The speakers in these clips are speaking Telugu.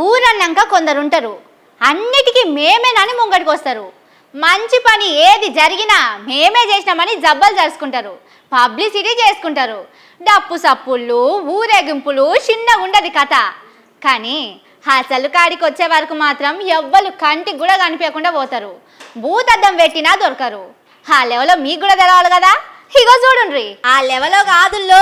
ఊరన్నాక కొందరుంటారు అన్నిటికీ మేమేనని ముంగడికి వస్తారు. మంచి పని ఏది జరిగినా మేమే చేసినామని జబ్బలు జరుచుకుంటారు, పబ్లిసిటీ చేసుకుంటారు. డప్పు సప్పుళ్ళు ఊరేగింపులు చిన్నగా ఉండదు కథ. కానీ అసలు కాడికి వచ్చే వరకు మాత్రం ఎవ్వరు కంటికి కూడా కనిపించకుండా పోతారు. భూతద్దం పెట్టినా దొరకరు. ఆ లెవెల్లో మీకు కూడా తెలవాలి కదా. ఇగో చూడుండ్రి, ఆ లెవెల్లో కాదుల్లో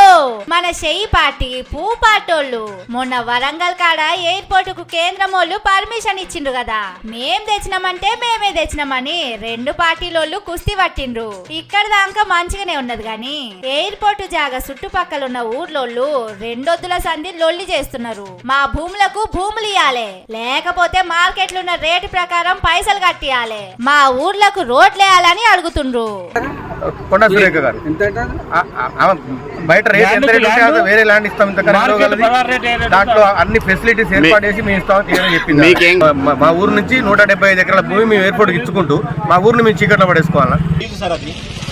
మన చెయ్యి పార్టీ పూ పాటోళ్ళు మొన్న వరంగల్ కాడ ఎయిర్పోర్ట్ కు కేంద్రం వాళ్ళు పర్మిషన్ ఇచ్చిండ్రు కదా. మేం తెచ్చినామంటే మేమే తెచ్చినామని రెండు పార్టీలోళ్ళు కుస్తీ పట్టిండ్రు. ఇక్కడ దాకా మంచిగానే ఉన్నది గాని ఎయిర్పోర్ట్ జాగా చుట్టుపక్కల ఉన్న ఊర్లోళ్ళు రెండొద్దుల సంధి లొల్లి చేస్తున్నారు. మా భూములకు భూములు ఇయ్యాలే, లేకపోతే మార్కెట్లో ఉన్న రేటు ప్రకారం పైసలు కట్టియాలే, మా ఊర్లకు రోడ్లు వేయాలని అడుగుతుండ్రు. కొండ సురేఖ గారు బయట రేట్ ఎంత రేట్ ఉంటే వేరే ల్యాండ్ ఇస్తాం, ఇంత దాంట్లో అన్ని ఫెసిలిటీస్ ఏర్పాటు చేసి మేము ఇస్తామని చెప్పింది. మా ఊరు నుంచి 175 ఎకరాల భూమి మేము ఎయిర్పోర్ట్ ఇచ్చుకుంటూ మా ఊరిని మేము చీకట్లో పడేసుకోవాలా?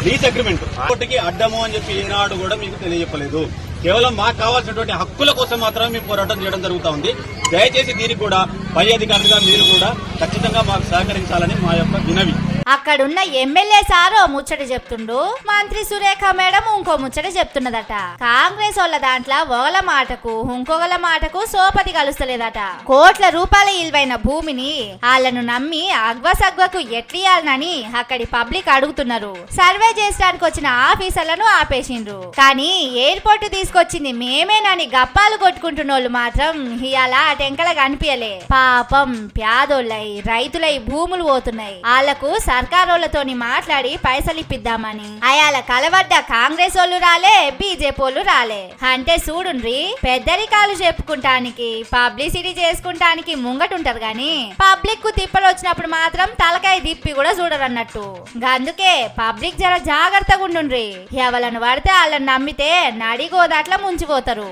లీజ్ అగ్రిమెంట్ కోర్టుకి అడ్డము అని చెప్పి ఈనాడు కూడా మీకు తెలియజెప్పలేదు. కేవలం మాకు కావాల్సినటువంటి హక్కుల కోసం మాత్రమే మేము పోరాటం చేయడం జరుగుతూ ఉంది. దయచేసి దీనికి కూడా పై అధికారులుగా మీరు కూడా ఖచ్చితంగా మాకు సహకరించాలని మా యొక్క వినవి. అక్కడున్న ఎమ్మెల్యే సారో ముచ్చట చెప్తుండు, మంత్రి సురేఖ మేడం ఇంకో ముచ్చట చెప్తున్నదట. కాంగ్రెస్ వాళ్ళ దాంట్లో ఒకల మాటకు ఇంకొకల మాటకు సోపతి కలుస్తలేదట. కోట్ల రూపాయల ఇల్వైన భూమిని వాళ్ళను నమ్మి అగ్వసగ్వకు ఎట్లియాలనని అక్కడి పబ్లిక్ అడుగుతున్నారు. సర్వే చేయడానికి వచ్చిన ఆఫీసర్లను ఆపేసిండ్రు. కానీ ఎయిర్పోర్ట్ తీసుకొచ్చింది మేమేనని గప్పాలు కొట్టుకుంటున్నోళ్ళు మాత్రం ఇవాళ టెంకల కనిపించలే. పాపం పేదోళ్ళై రైతులై భూములు పోతున్నాయి. వాళ్లకు సర్కారోళ్లతోని మాట్లాడి పైసలు ఇప్పిద్దామని అయాల కలవడ్డ కాంగ్రెస్ వాళ్ళు రాలే, బీజేపీ వాళ్ళు రాలే. అంటే చూడుండ్రి, పెద్దరికాలు చెప్పుకుంటానికి పబ్లిసిటీ చేసుకుంటానికి ముంగటుంటారు గాని పబ్లిక్ కు తిప్పలు వచ్చినప్పుడు మాత్రం తలకాయ తిప్పి కూడా చూడరన్నట్టు. అందుకే పబ్లిక్ జర జాగ్రత్తగా ఉండుండ్రి. ఎవలను పడితే వాళ్ళని నమ్మితే నడిగోదాట్లా ముంచిపోతారు.